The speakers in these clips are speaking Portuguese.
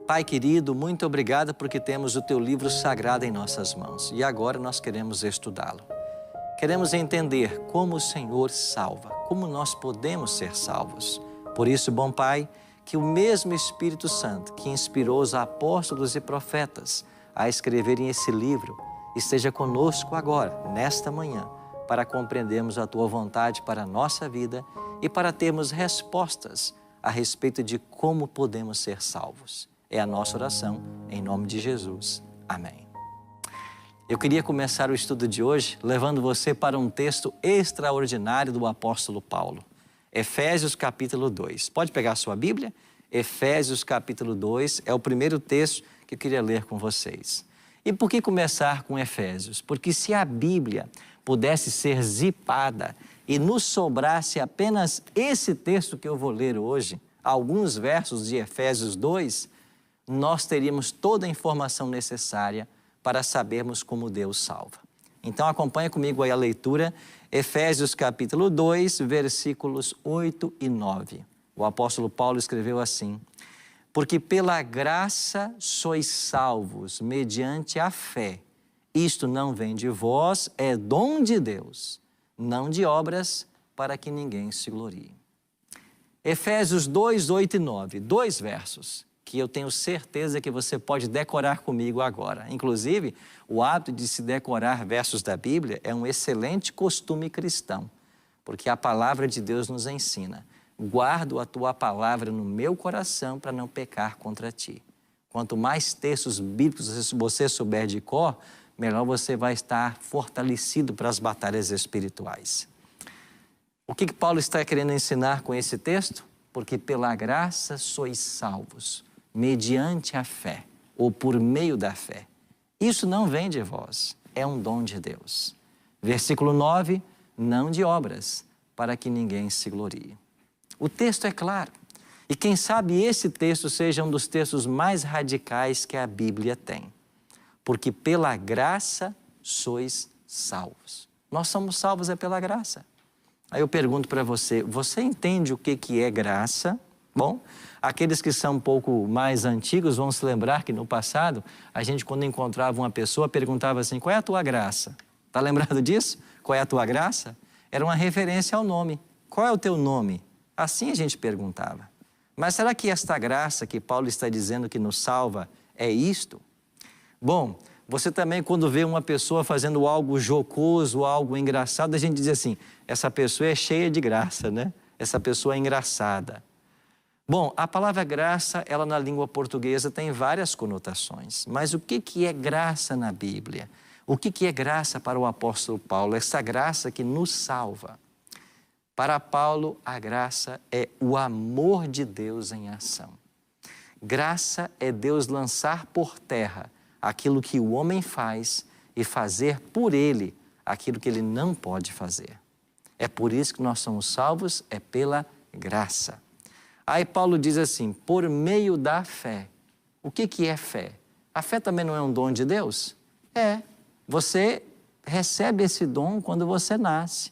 Pai querido, muito obrigado porque temos o Teu livro sagrado em nossas mãos e agora nós queremos estudá-lo. Queremos entender como o Senhor salva, como nós podemos ser salvos. Por isso, bom Pai, que o mesmo Espírito Santo que inspirou os apóstolos e profetas a escreverem esse livro esteja conosco agora, nesta manhã, para compreendermos a Tua vontade para a nossa vida e para termos respostas a respeito de como podemos ser salvos. É a nossa oração, em nome de Jesus. Amém. Eu queria começar o estudo de hoje levando você para um texto extraordinário do apóstolo Paulo. Efésios capítulo 2. Pode pegar a sua Bíblia? Efésios capítulo 2 é o primeiro texto que eu queria ler com vocês. E por que começar com Efésios? Porque se a Bíblia pudesse ser zipada e nos sobrasse apenas esse texto que eu vou ler hoje, alguns versos de Efésios 2, nós teríamos toda a informação necessária para sabermos como Deus salva. Então acompanha comigo aí a leitura, Efésios capítulo 2, versículos 8 e 9. O apóstolo Paulo escreveu assim: porque pela graça sois salvos mediante a fé. Isto não vem de vós, é dom de Deus, não de obras, para que ninguém se glorie. Efésios 2, 8 e 9, dois versos que eu tenho certeza que você pode decorar comigo agora. Inclusive, o hábito de se decorar versos da Bíblia é um excelente costume cristão, porque a palavra de Deus nos ensina: guardo a tua palavra no meu coração para não pecar contra ti. Quanto mais textos bíblicos você souber de cor, melhor você vai estar fortalecido para as batalhas espirituais. O que Paulo está querendo ensinar com esse texto? Porque pela graça sois salvos, mediante a fé, ou por meio da fé. Isso não vem de vós, é um dom de Deus. Versículo 9, não de obras, para que ninguém se glorie. O texto é claro, e quem sabe esse texto seja um dos textos mais radicais que a Bíblia tem. Porque pela graça sois salvos. Nós somos salvos é pela graça. Aí eu pergunto para você, você entende o que é graça? Bom, aqueles que são um pouco mais antigos vão se lembrar que no passado, a gente quando encontrava uma pessoa perguntava assim: qual é a tua graça? Está lembrado disso? Qual é a tua graça? Era uma referência ao nome. Qual é o teu nome? Assim a gente perguntava. Mas será que esta graça que Paulo está dizendo que nos salva é isto? Bom, você também quando vê uma pessoa fazendo algo jocoso, algo engraçado, a gente diz assim: essa pessoa é cheia de graça, né? Essa pessoa é engraçada. Bom, a palavra graça, ela na língua portuguesa tem várias conotações. Mas o que é graça na Bíblia? O que é graça para o apóstolo Paulo? Essa graça que nos salva. Para Paulo, a graça é o amor de Deus em ação. Graça é Deus lançar por terra aquilo que o homem faz e fazer por ele aquilo que ele não pode fazer. É por isso que nós somos salvos, é pela graça. Aí Paulo diz assim, por meio da fé. O que é fé? A fé também não é um dom de Deus? É. Você recebe esse dom quando você nasce.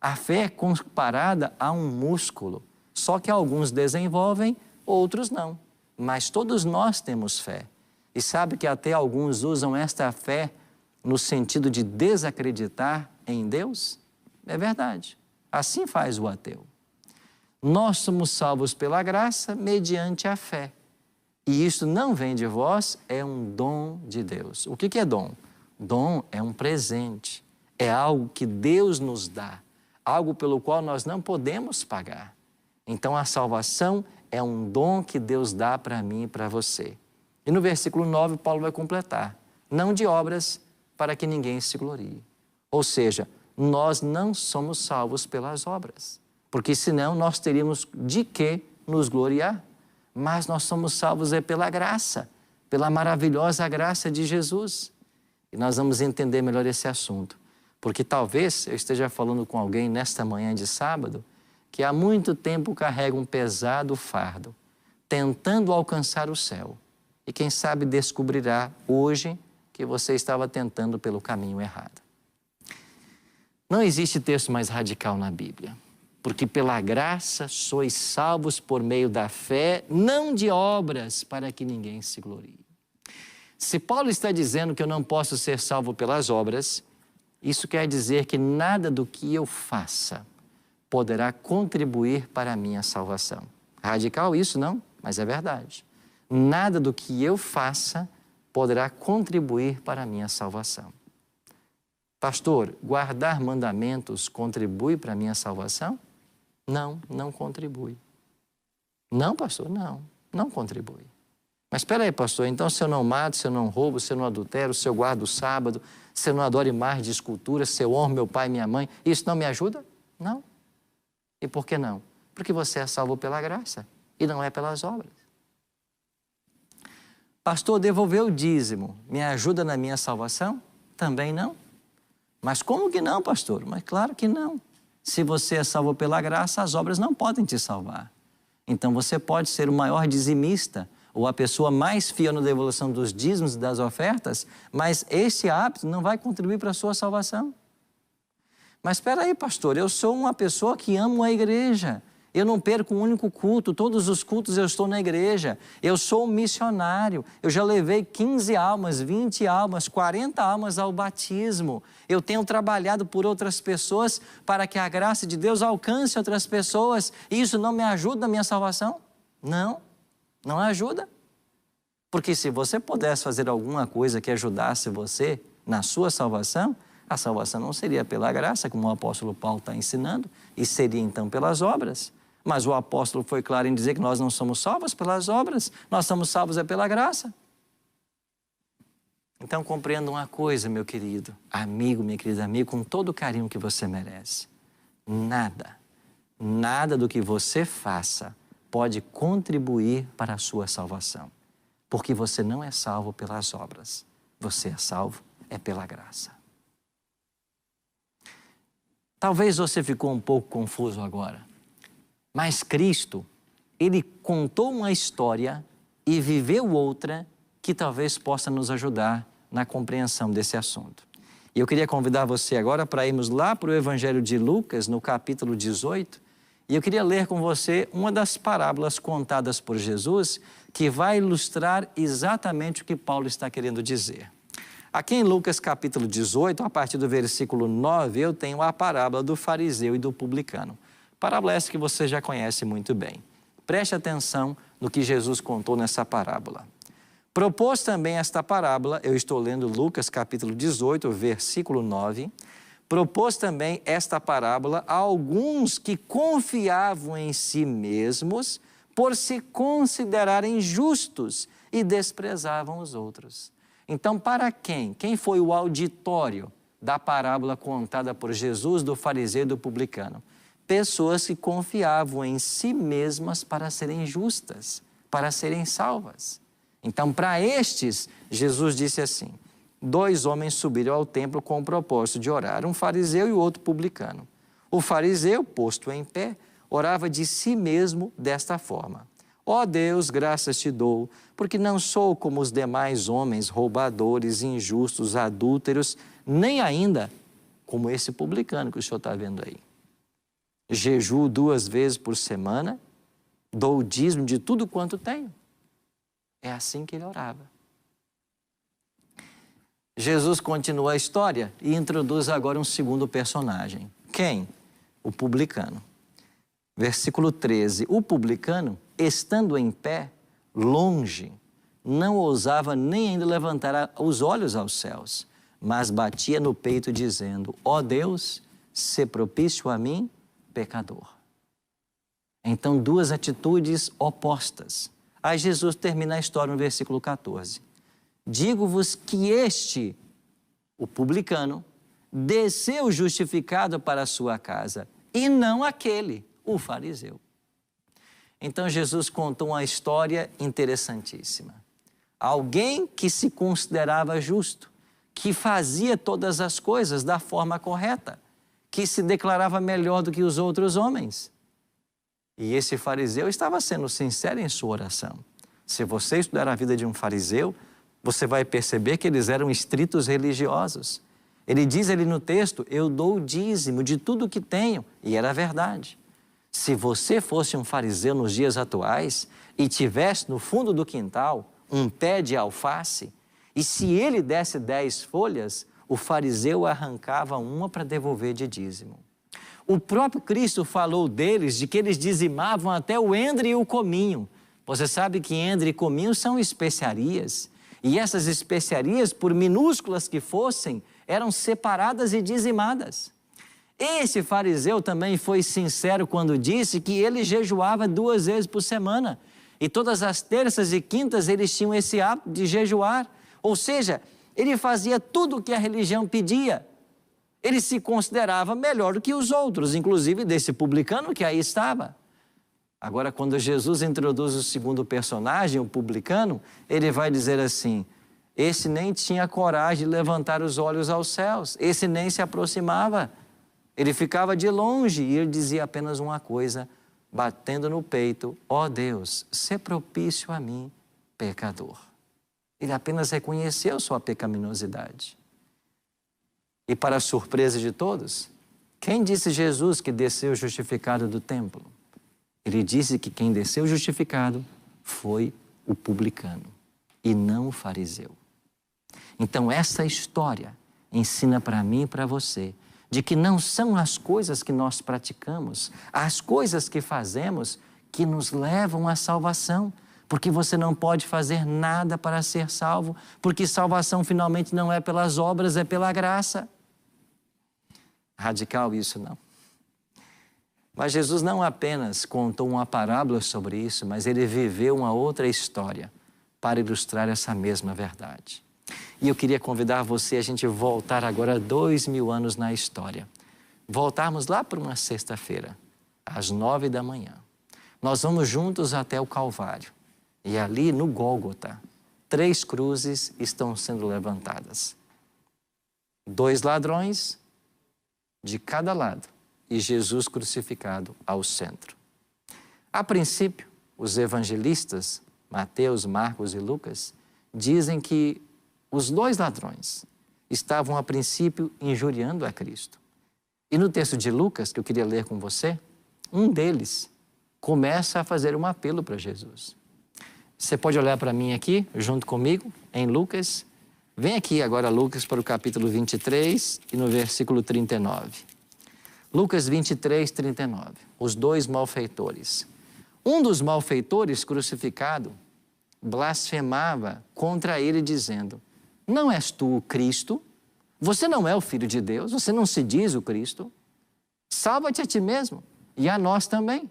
A fé é comparada a um músculo. Só que alguns desenvolvem, outros não. Mas todos nós temos fé. E sabe que até alguns usam esta fé no sentido de desacreditar em Deus? É verdade. Assim faz o ateu. Nós somos salvos pela graça mediante a fé. E isso não vem de vós, é um dom de Deus. O que é dom? Dom é um presente. É algo que Deus nos dá. Algo pelo qual nós não podemos pagar. Então a salvação é um dom que Deus dá para mim e para você. E no versículo 9, Paulo vai completar. Não de obras, para que ninguém se glorie. Ou seja, nós não somos salvos pelas obras. Porque senão nós teríamos de que nos gloriar. Mas nós somos salvos pela graça, pela maravilhosa graça de Jesus. E nós vamos entender melhor esse assunto. Porque talvez eu esteja falando com alguém nesta manhã de sábado que há muito tempo carrega um pesado fardo, tentando alcançar o céu. E quem sabe descobrirá hoje que você estava tentando pelo caminho errado. Não existe texto mais radical na Bíblia. Porque pela graça sois salvos por meio da fé, não de obras, para que ninguém se glorie. Se Paulo está dizendo que eu não posso ser salvo pelas obras, isso quer dizer que nada do que eu faça poderá contribuir para a minha salvação. Radical isso, não? Mas é verdade. Nada do que eu faça poderá contribuir para a minha salvação. Pastor, guardar mandamentos contribui para a minha salvação? Não, não contribui. Não, pastor, não contribui. Mas espera aí, pastor, então se eu não mato, se eu não roubo, se eu não adultero, se eu guardo o sábado, se eu não adoro imagens de escultura, se eu honro meu pai e minha mãe, isso não me ajuda? Não. E por que não? Porque você é salvo pela graça e não é pelas obras. Pastor, devolver o dízimo me ajuda na minha salvação? Também não. Mas como que não, pastor? Mas claro que não. Se você é salvo pela graça, as obras não podem te salvar. Então você pode ser o maior dizimista ou a pessoa mais fiel na devolução dos dízimos e das ofertas, mas esse hábito não vai contribuir para a sua salvação. Mas espera aí, pastor, eu sou uma pessoa que amo a igreja. Eu não perco um único culto, todos os cultos eu estou na igreja. Eu sou um missionário, eu já levei 15 almas, 20 almas, 40 almas ao batismo. Eu tenho trabalhado por outras pessoas para que a graça de Deus alcance outras pessoas. E isso não me ajuda na minha salvação? Não, não ajuda. Porque se você pudesse fazer alguma coisa que ajudasse você na sua salvação, a salvação não seria pela graça, como o apóstolo Paulo está ensinando, e seria então pelas obras. Mas o apóstolo foi claro em dizer que nós não somos salvos pelas obras, nós somos salvos é pela graça. Então compreenda uma coisa, meu querido amigo, minha querida amiga, com todo o carinho que você merece. Nada do que você faça pode contribuir para a sua salvação. Porque você não é salvo pelas obras, você é salvo pela graça. Talvez você ficou um pouco confuso agora. Mas Cristo, Ele contou uma história e viveu outra que talvez possa nos ajudar na compreensão desse assunto. E eu queria convidar você agora para irmos lá para o Evangelho de Lucas, no capítulo 18, e eu queria ler com você uma das parábolas contadas por Jesus que vai ilustrar exatamente o que Paulo está querendo dizer. Aqui em Lucas capítulo 18, a partir do versículo 9, eu tenho a parábola do fariseu e do publicano. Parábola essa que você já conhece muito bem. Preste atenção no que Jesus contou nessa parábola. Propôs também esta parábola, eu estou lendo Lucas capítulo 18, versículo 9. Propôs também esta parábola a alguns que confiavam em si mesmos por se considerarem justos e desprezavam os outros. Então, para quem? Quem foi o auditório da parábola contada por Jesus do fariseu e do publicano? Pessoas que confiavam em si mesmas para serem justas, para serem salvas. Então, para estes, Jesus disse assim: 2 homens subiram ao templo com o propósito de orar, um fariseu e o outro publicano. O fariseu, posto em pé, orava de si mesmo desta forma: ó Deus, graças te dou, porque não sou como os demais homens, roubadores, injustos, adúlteros, nem ainda como esse publicano que o senhor está vendo aí. Jejuo 2 vezes por semana, dou o dízimo de tudo quanto tenho. É assim que ele orava. Jesus continua a história e introduz agora um segundo personagem. Quem? O publicano. Versículo 13. O publicano, estando em pé, longe, não ousava nem ainda levantar os olhos aos céus, mas batia no peito dizendo: ó Deus, sê propício a mim, pecador. Então, 2 atitudes opostas. Aí Jesus termina a história no versículo 14. Digo-vos que este, o publicano, desceu justificado para a sua casa, e não aquele, o fariseu. Então Jesus contou uma história interessantíssima. Alguém que se considerava justo, que fazia todas as coisas da forma correta, que se declarava melhor do que os outros homens. E esse fariseu estava sendo sincero em sua oração. Se você estudar a vida de um fariseu, você vai perceber que eles eram estritos religiosos. Ele diz ali no texto: eu dou o dízimo de tudo que tenho. E era verdade. Se você fosse um fariseu nos dias atuais e tivesse no fundo do quintal um pé de alface, e se ele desse 10 folhas, o fariseu arrancava uma para devolver de dízimo. O próprio Cristo falou deles, de que eles dizimavam até o endre e o cominho. Você sabe que endre e cominho são especiarias. E essas especiarias, por minúsculas que fossem, eram separadas e dizimadas. Esse fariseu também foi sincero quando disse que ele jejuava 2 vezes por semana. E todas as terças e quintas eles tinham esse hábito de jejuar. Ou seja, ele fazia tudo o que a religião pedia. Ele se considerava melhor do que os outros, inclusive desse publicano que aí estava. Agora, quando Jesus introduz o segundo personagem, o publicano, ele vai dizer assim: esse nem tinha coragem de levantar os olhos aos céus, esse nem se aproximava. Ele ficava de longe e ele dizia apenas uma coisa, batendo no peito: ó Deus, sê propício a mim, pecador. Ele apenas reconheceu sua pecaminosidade. E para a surpresa de todos, quem disse Jesus que desceu justificado do templo? Ele disse que quem desceu justificado foi o publicano e não o fariseu. Então essa história ensina para mim e para você de que não são as coisas que nós praticamos, as coisas que fazemos que nos levam à salvação. Porque você não pode fazer nada para ser salvo, porque salvação finalmente não é pelas obras, é pela graça. Radical isso, não. Mas Jesus não apenas contou uma parábola sobre isso, mas ele viveu uma outra história para ilustrar essa mesma verdade. E eu queria convidar você a gente voltar agora 2000 anos na história. Voltarmos lá para uma sexta-feira, às 9 da manhã. Nós vamos juntos até o Calvário. E ali no Gólgota, 3 cruzes estão sendo levantadas. 2 ladrões de cada lado e Jesus crucificado ao centro. A princípio, os evangelistas, Mateus, Marcos e Lucas, dizem que os 2 ladrões estavam a princípio injuriando a Cristo. E no texto de Lucas, que eu queria ler com você, um deles começa a fazer um apelo para Jesus. Você pode olhar para mim aqui, junto comigo, em Lucas. Vem aqui agora, Lucas, para o capítulo 23 e no versículo 39. Lucas 23, 39. Os 2 malfeitores. Um dos malfeitores crucificado blasfemava contra ele, dizendo: não és tu o Cristo? Você não é o Filho de Deus? Você não se diz o Cristo? Salva-te a ti mesmo e a nós também.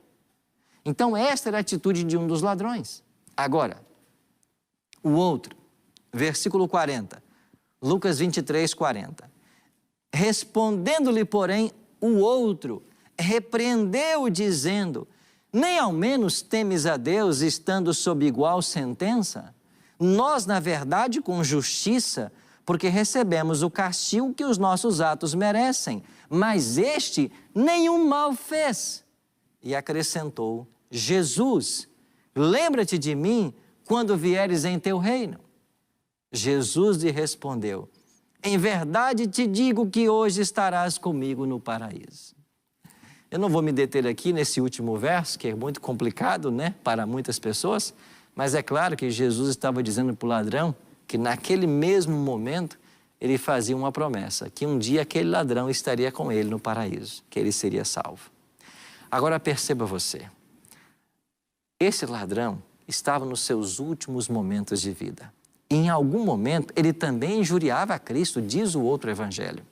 Então, esta era a atitude de um dos ladrões. Agora, o outro, versículo 40, Lucas 23, 40. Respondendo-lhe, porém, o outro repreendeu, dizendo: nem ao menos temes a Deus, estando sob igual sentença? Nós, na verdade, com justiça, porque recebemos o castigo que os nossos atos merecem, mas este nenhum mal fez. E acrescentou: Jesus, lembra-te de mim quando vieres em teu reino. Jesus lhe respondeu: em verdade te digo que hoje estarás comigo no paraíso. Eu não vou me deter aqui nesse último verso, que é muito complicado, né, para muitas pessoas, mas é claro que Jesus estava dizendo para o ladrão que naquele mesmo momento ele fazia uma promessa, que um dia aquele ladrão estaria com ele no paraíso, que ele seria salvo. Agora perceba você, esse ladrão estava nos seus últimos momentos de vida. E em algum momento ele também injuriava a Cristo, diz o outro evangelho.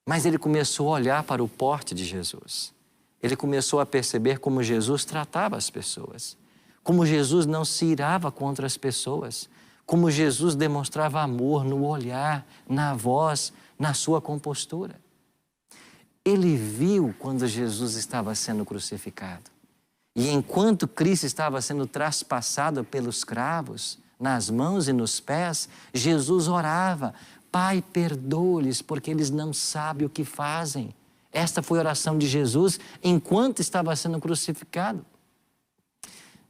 Mas ele começou a olhar para o porte de Jesus. Ele começou a perceber como Jesus tratava as pessoas, como Jesus não se irava contra as pessoas, como Jesus demonstrava amor no olhar, na voz, na sua compostura. Ele viu quando Jesus estava sendo crucificado. E enquanto Cristo estava sendo traspassado pelos cravos, nas mãos e nos pés, Jesus orava: Pai, perdoa-lhes, porque eles não sabem o que fazem. Esta foi a oração de Jesus enquanto estava sendo crucificado.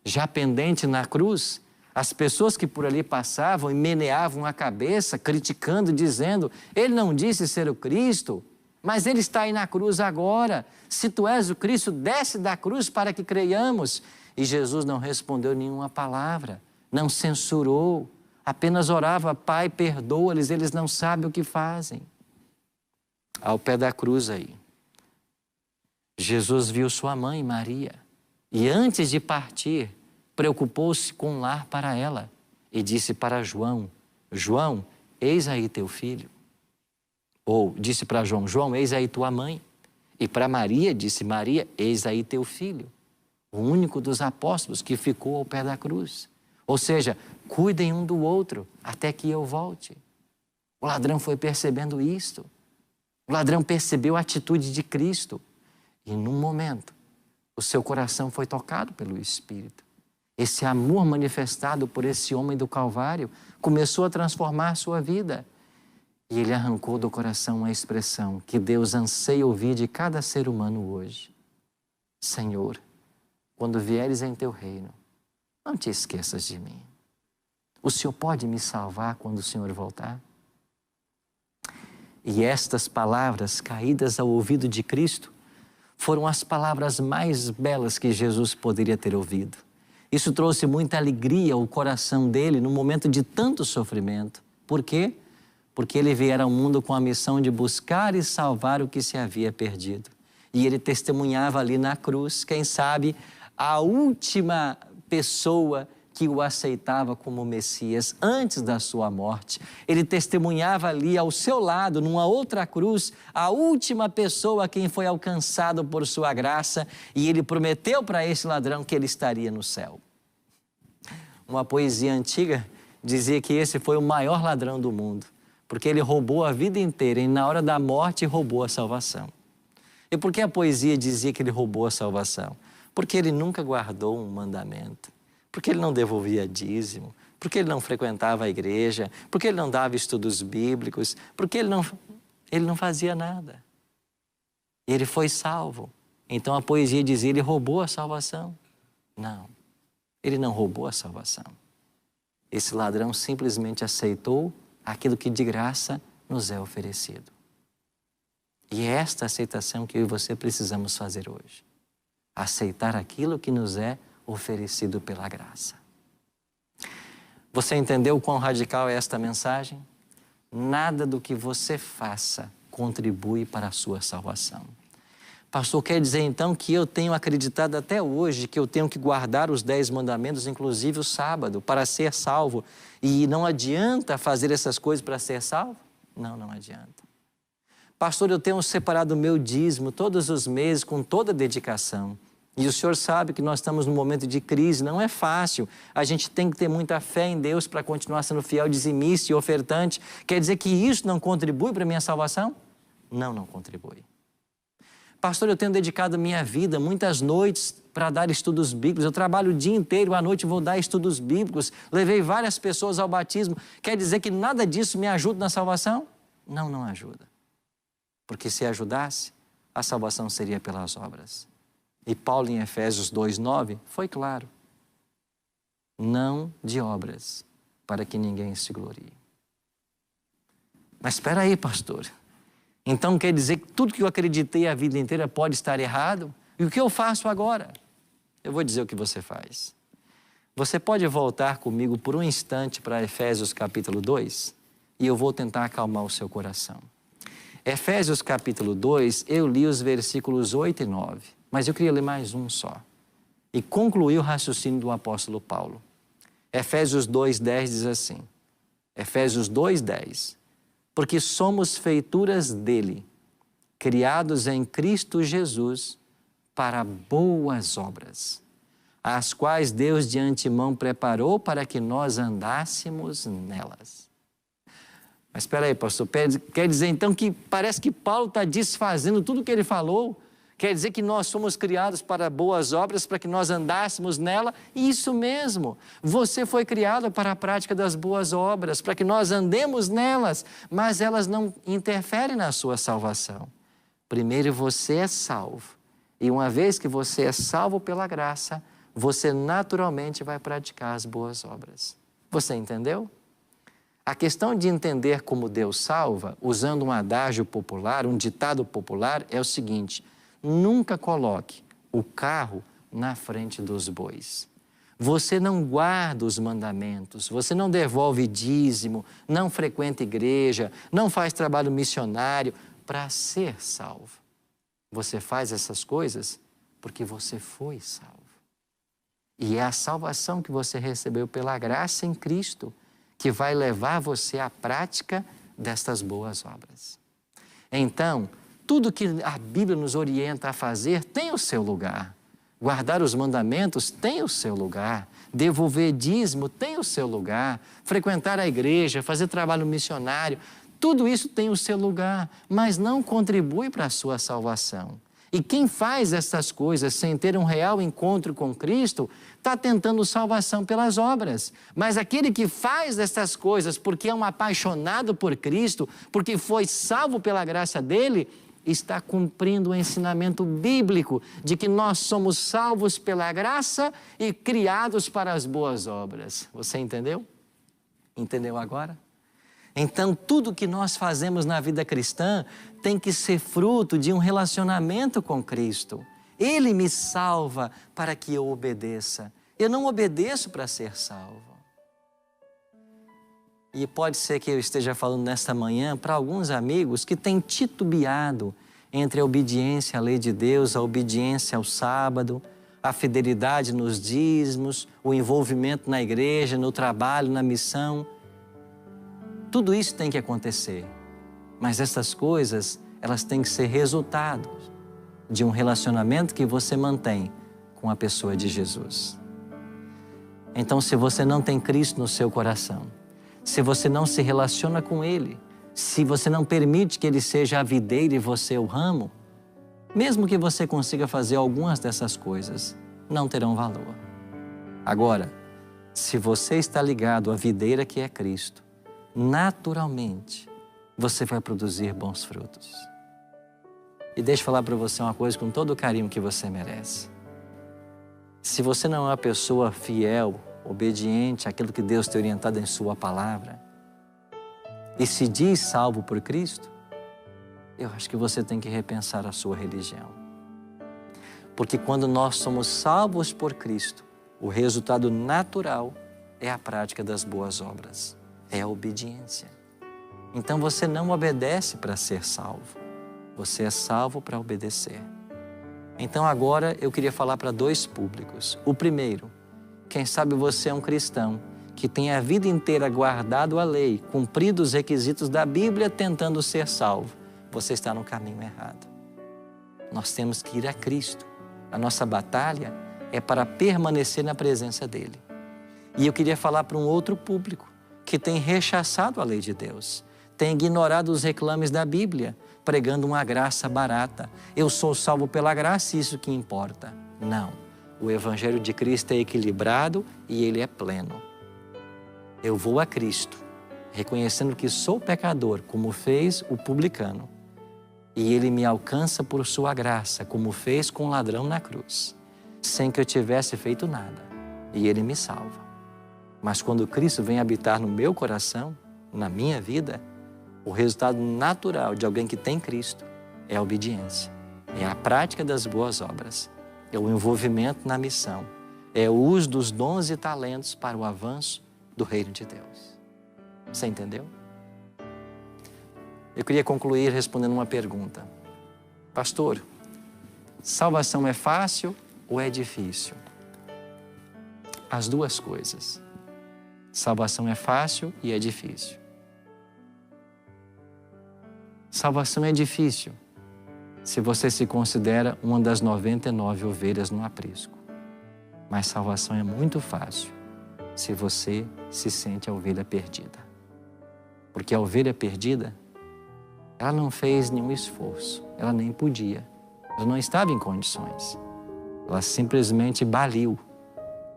Já pendente na cruz, as pessoas que por ali passavam e meneavam a cabeça, criticando, dizendo: ele não disse ser o Cristo. Mas ele está aí na cruz agora. Se tu és o Cristo, desce da cruz para que creiamos. E Jesus não respondeu nenhuma palavra, não censurou, apenas orava: Pai, perdoa-lhes, eles não sabem o que fazem. Ao pé da cruz aí, Jesus viu sua mãe, Maria, e antes de partir, preocupou-se com um lar para ela e disse para João: João, eis aí teu filho. Ou disse para João: João, eis aí tua mãe. E para Maria, disse: Maria, eis aí teu filho. O único dos apóstolos que ficou ao pé da cruz. Ou seja, cuidem um do outro até que eu volte. O ladrão foi percebendo isto. O ladrão percebeu a atitude de Cristo. E num momento, o seu coração foi tocado pelo Espírito. Esse amor manifestado por esse homem do Calvário começou a transformar a sua vida. E ele arrancou do coração a expressão que Deus anseia ouvir de cada ser humano hoje: Senhor, quando vieres em teu reino, não te esqueças de mim. O Senhor pode me salvar quando o Senhor voltar? E estas palavras caídas ao ouvido de Cristo foram as palavras mais belas que Jesus poderia ter ouvido. Isso trouxe muita alegria ao coração dele no momento de tanto sofrimento. Por quê? Porque ele viera ao mundo com a missão de buscar e salvar o que se havia perdido. E ele testemunhava ali na cruz, quem sabe, a última pessoa que o aceitava como Messias antes da sua morte. Ele testemunhava ali ao seu lado, numa outra cruz, a última pessoa a quem foi alcançado por sua graça, e ele prometeu para esse ladrão que ele estaria no céu. Uma poesia antiga dizia que esse foi o maior ladrão do mundo, porque ele roubou a vida inteira e na hora da morte roubou a salvação. E por que a poesia dizia que ele roubou a salvação? Porque ele nunca guardou um mandamento, porque ele não devolvia dízimo, porque ele não frequentava a igreja, porque ele não dava estudos bíblicos, porque ele não fazia nada. E ele foi salvo. Então a poesia dizia: ele roubou a salvação. Não, ele não roubou a salvação. Esse ladrão simplesmente aceitou aquilo que de graça nos é oferecido. E é esta aceitação que eu e você precisamos fazer hoje. Aceitar aquilo que nos é oferecido pela graça. Você entendeu quão radical é esta mensagem? Nada do que você faça contribui para a sua salvação. Pastor, quer dizer então que eu tenho acreditado até hoje que eu tenho que guardar os 10 mandamentos, inclusive o sábado, para ser salvo, e não adianta fazer essas coisas para ser salvo? Não, não adianta. Pastor, eu tenho separado o meu dízimo todos os meses com toda dedicação. E o senhor sabe que nós estamos num momento de crise, não é fácil. A gente tem que ter muita fé em Deus para continuar sendo fiel, dizimista e ofertante. Quer dizer que isso não contribui para a minha salvação? Não, não contribui. Pastor, eu tenho dedicado minha vida muitas noites para dar estudos bíblicos. Eu trabalho o dia inteiro, à noite vou dar estudos bíblicos. Levei várias pessoas ao batismo. Quer dizer que nada disso me ajuda na salvação? Não, não ajuda. Porque se ajudasse, a salvação seria pelas obras. E Paulo, em Efésios 2:9, foi claro: não de obras, para que ninguém se glorie. Mas espera aí, pastor. Então quer dizer que tudo que eu acreditei a vida inteira pode estar errado? E o que eu faço agora? Eu vou dizer o que você faz. Você pode voltar comigo por um instante para Efésios capítulo 2 e eu vou tentar acalmar o seu coração. Efésios capítulo 2, eu li os versículos 8 e 9. Mas eu queria ler mais um só. E concluir o raciocínio do apóstolo Paulo. Efésios 2:10 diz assim. Efésios 2:10. Porque somos feituras dele, criados em Cristo Jesus para boas obras, as quais Deus de antemão preparou para que nós andássemos nelas. Mas espera aí, pastor, quer dizer então que parece que Paulo está desfazendo tudo o que ele falou? Quer dizer que nós somos criados para boas obras, para que nós andássemos nela? Isso mesmo, você foi criado para a prática das boas obras, para que nós andemos nelas, mas elas não interferem na sua salvação. Primeiro você é salvo, e uma vez que você é salvo pela graça, você naturalmente vai praticar as boas obras. Você entendeu? A questão de entender como Deus salva, usando um adágio popular, um ditado popular, é o seguinte: nunca coloque o carro na frente dos bois. Você não guarda os mandamentos, você não devolve dízimo, não frequenta igreja, não faz trabalho missionário para ser salvo. Você faz essas coisas porque você foi salvo. E é a salvação que você recebeu pela graça em Cristo que vai levar você à prática destas boas obras. Então, tudo que a Bíblia nos orienta a fazer tem o seu lugar. Guardar os mandamentos tem o seu lugar. Devolver dízimo tem o seu lugar. Frequentar a igreja, fazer trabalho missionário, tudo isso tem o seu lugar, mas não contribui para a sua salvação. E quem faz essas coisas sem ter um real encontro com Cristo, está tentando salvação pelas obras. Mas aquele que faz essas coisas porque é um apaixonado por Cristo, porque foi salvo pela graça dele, está cumprindo o ensinamento bíblico de que nós somos salvos pela graça e criados para as boas obras. Você entendeu? Entendeu agora? Então, tudo que nós fazemos na vida cristã tem que ser fruto de um relacionamento com Cristo. Ele me salva para que eu obedeça. Eu não obedeço para ser salvo. E pode ser que eu esteja falando nesta manhã para alguns amigos que têm titubeado entre a obediência à lei de Deus, a obediência ao sábado, a fidelidade nos dízimos, o envolvimento na igreja, no trabalho, na missão. Tudo isso tem que acontecer, mas essas coisas, elas têm que ser resultado de um relacionamento que você mantém com a pessoa de Jesus. Então, se você não tem Cristo no seu coração, se você não se relaciona com Ele, se você não permite que Ele seja a videira e você o ramo, mesmo que você consiga fazer algumas dessas coisas, não terão valor. Agora, se você está ligado à videira que é Cristo, naturalmente, você vai produzir bons frutos. E deixa eu falar para você uma coisa com todo o carinho que você merece. Se você não é uma pessoa fiel, obediente àquilo que Deus tem orientado em sua palavra, e se diz salvo por Cristo, eu acho que você tem que repensar a sua religião. Porque quando nós somos salvos por Cristo, o resultado natural é a prática das boas obras, é a obediência. Então você não obedece para ser salvo, você é salvo para obedecer. Então agora eu queria falar para dois públicos. O primeiro, quem sabe você é um cristão que tem a vida inteira guardado a lei, cumprido os requisitos da Bíblia, tentando ser salvo. Você está no caminho errado. Nós temos que ir a Cristo. A nossa batalha é para permanecer na presença dEle. E eu queria falar para um outro público que tem rechaçado a lei de Deus, tem ignorado os reclames da Bíblia, pregando uma graça barata. Eu sou salvo pela graça e isso que importa. Não. O Evangelho de Cristo é equilibrado e ele é pleno. Eu vou a Cristo, reconhecendo que sou pecador, como fez o publicano. E ele me alcança por sua graça, como fez com o ladrão na cruz, sem que eu tivesse feito nada. E ele me salva. Mas quando Cristo vem habitar no meu coração, na minha vida, o resultado natural de alguém que tem Cristo é a obediência, é a prática das boas obras, é o envolvimento na missão, é o uso dos dons e talentos para o avanço do reino de Deus. Você entendeu? Eu queria concluir respondendo uma pergunta. Pastor, salvação é fácil ou é difícil? As duas coisas. Salvação é fácil e é difícil. Salvação é difícil se você se considera uma das 99 ovelhas no aprisco. Mas salvação é muito fácil se você se sente a ovelha perdida. Porque a ovelha perdida, ela não fez nenhum esforço, ela nem podia, ela não estava em condições. Ela simplesmente baliu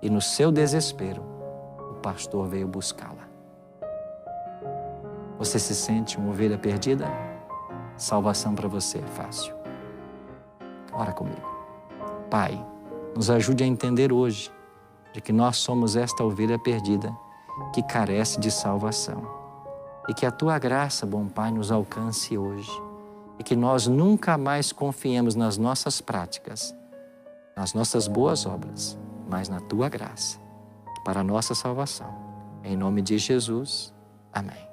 e no seu desespero, o pastor veio buscá-la. Você se sente uma ovelha perdida? Salvação para você é fácil. Ora comigo. Pai, nos ajude a entender hoje de que nós somos esta ovelha perdida que carece de salvação. E que a Tua graça, bom Pai, nos alcance hoje. E que nós nunca mais confiemos nas nossas práticas, nas nossas boas obras, mas na Tua graça, para a nossa salvação. Em nome de Jesus, amém.